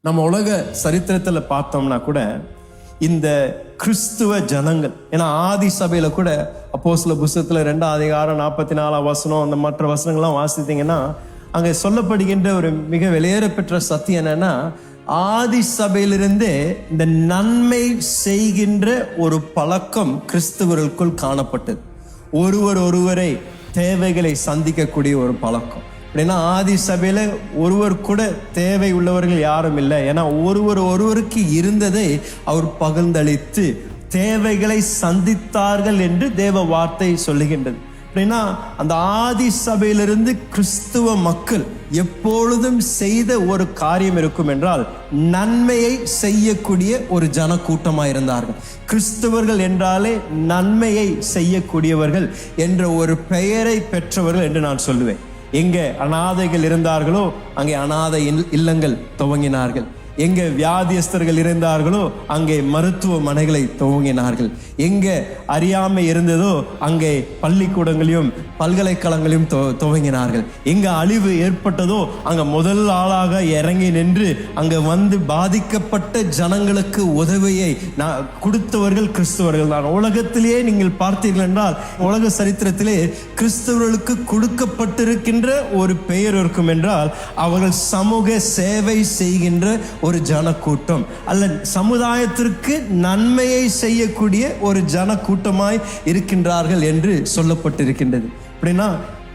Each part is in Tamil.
நம்ம உலக சரித்திரத்தில் பார்த்தோம்னா கூட இந்த கிறிஸ்துவ ஜனங்கள், ஏன்னா ஆதி சபையில கூட அப்போஸ்தலர் புத்தகத்துல 2ஆம் அதிகாரம் 44ஆம் வசனம் அந்த மற்ற வசனங்கள்லாம் வாசித்தீங்கன்னா அங்கே சொல்லப்படுகின்ற ஒரு மிக வெளியேற பெற்ற சத்தியம் என்னன்னா, ஆதி சபையிலிருந்தே இந்த நன்மை செய்கின்ற ஒரு பழக்கம் கிறிஸ்துவர்களுக்குள் காணப்பட்டது. ஒருவரை தேவைகளை சந்திக்கக்கூடிய ஒரு பழக்கம். அப்படின்னா ஆதி சபையில ஒருவர் கூட தேவை உள்ளவர்கள் யாரும் இல்லை. ஏன்னா ஒருவருக்கு இருந்ததை அவர் பகிர்ந்தளித்து தேவைகளை சந்தித்தார்கள் என்று தேவ வார்த்தை சொல்லுகின்றது. அப்படின்னா அந்த ஆதி சபையிலிருந்து கிறிஸ்துவ மக்கள் எப்பொழுதும் செய்த ஒரு காரியம் இருக்கும் என்றால், நன்மையை செய்யக்கூடிய ஒரு ஜன கூட்டமாக இருந்தார்கள். கிறிஸ்தவர்கள் என்றாலே நன்மையை செய்யக்கூடியவர்கள் என்ற ஒரு பெயரை பெற்றவர்கள் என்று நான் சொல்லுவேன். எங்கே அனாதைகள் இருந்தார்களோ அங்கே அனாதை இல்லங்கள் துவங்கினார்கள். எங்கே வியாதியஸ்தர்கள் இருந்தார்களோ அங்கே மருத்துவமனைகளை துவங்கினார்கள். எங்கே அறியாமை இருந்ததோ அங்கே பள்ளிக்கூடங்களையும் பல்கலைக்கழகங்களையும் துவங்கினார்கள். எங்கே அழிவு ஏற்பட்டதோ அங்கே முதல் ஆளாக இறங்கி நின்று அங்கே வந்து பாதிக்கப்பட்ட ஜனங்களுக்கு உதவியை கொடுத்தவர்கள் கிறிஸ்தவர்கள் தான். உலகத்திலேயே நீங்கள் பார்த்தீர்கள் என்றால், உலக சரித்திரத்திலே கிறிஸ்தவர்களுக்கு கொடுக்கப்பட்டிருக்கின்ற ஒரு பெயர் இருக்கும் என்றால், அவர்கள் சமூக சேவை செய்கின்ற ஒரு ஜன கூட்டம், அல்ல சமுதாயத்திற்கு நன்மையை செய்யக்கூடிய ஒரு ஜன கூட்டமாய் இருக்கின்றார்கள் என்று சொல்லப்பட்டிருக்கின்றது. அப்படின்னா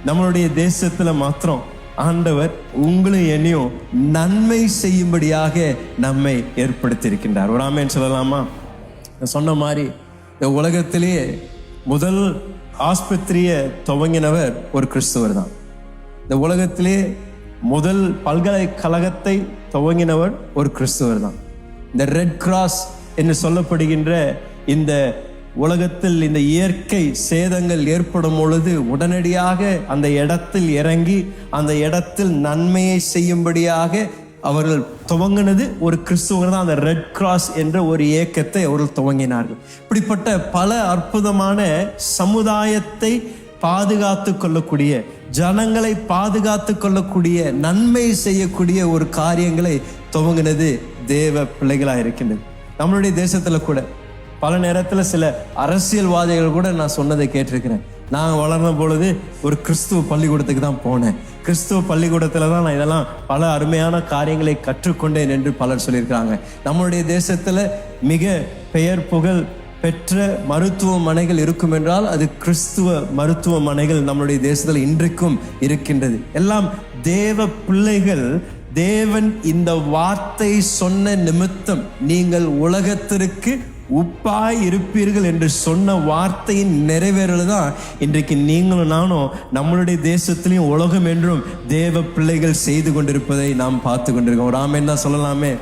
நம்மளுடைய தேசத்துல மாத்திரம் ஆண்டவர் உங்களையும் என்னையும் நன்மை செய்யும்படியாக நம்மை ஏற்படுத்தியிருக்கின்றார். ஒரு ஆமென் சொல்லலாமா? சொன்ன மாதிரி இந்த உலகத்திலேயே முதல் ஆஸ்பத்திரியை துவங்கினவர் ஒரு கிறிஸ்தவர் தான். இந்த உலகத்திலே முதல் பல்கலைக்கழகத்தை துவங்கினவர் ஒரு கிறிஸ்தவர் தான். இந்த ரெட் கிராஸ் என்று சொல்லப்படுகின்ற இந்த உலகத்தில் இந்த இயற்கை சேதங்கள் ஏற்படும் பொழுது உடனடியாக அந்த இடத்தில் இறங்கி அந்த இடத்தில் நன்மையை செய்யும்படியாக அவர்கள் துவங்கினது ஒரு கிறிஸ்துவர் தான். அந்த ரெட் கிராஸ் என்ற ஒரு இயக்கத்தை அவர்கள் துவங்கினார்கள். இப்படிப்பட்ட பல அற்புதமான சமுதாயத்தை பாதுகாத்து கொள்ளக்கூடிய, ஜனங்களை பாதுகாத்து கொள்ளக்கூடிய, நன்மை செய்யக்கூடிய ஒரு காரியங்களை துவங்கினது தேவ பிள்ளைகளாக இருக்கின்றது. நம்மளுடைய தேசத்துல கூட பல நேரத்தில் சில அரசியல்வாதிகள் கூட நான் சொன்னதை கேட்டிருக்கிறேன். நான் வளர்ந்த பொழுது ஒரு கிறிஸ்துவ பள்ளிக்கூடத்துக்கு தான் போனேன், கிறிஸ்துவ பள்ளிக்கூடத்துல தான் நான் இதெல்லாம் பல அருமையான காரியங்களை கற்றுக்கொண்டேன் என்று பலர் சொல்லியிருக்கிறாங்க. நம்மளுடைய தேசத்துல மிக பெயர் புகழ் பெற்ற மருத்துவமனைகள் இருக்கும் என்றால் அது கிறிஸ்துவ மருத்துவமனைகள் நம்மளுடைய தேசத்தில் இன்றைக்கும் இருக்கின்றது. எல்லாம் தேவ பிள்ளைகள். தேவன் இந்த வார்த்தை சொன்ன நிமித்தம் நீங்கள் உலகத்திற்கு உப்பாய் இருப்பீர்கள் என்று சொன்ன வார்த்தையின் நிறைவேறல் தான் இன்றைக்கு நீங்களும் நானும் நம்மளுடைய தேசத்திலையும் உலகம் என்றும் தேவ பிள்ளைகள் செய்து கொண்டிருப்பதை நாம் பார்த்து கொண்டிருக்கோம். ஒரு ஆமென் தான் சொல்லலாமே.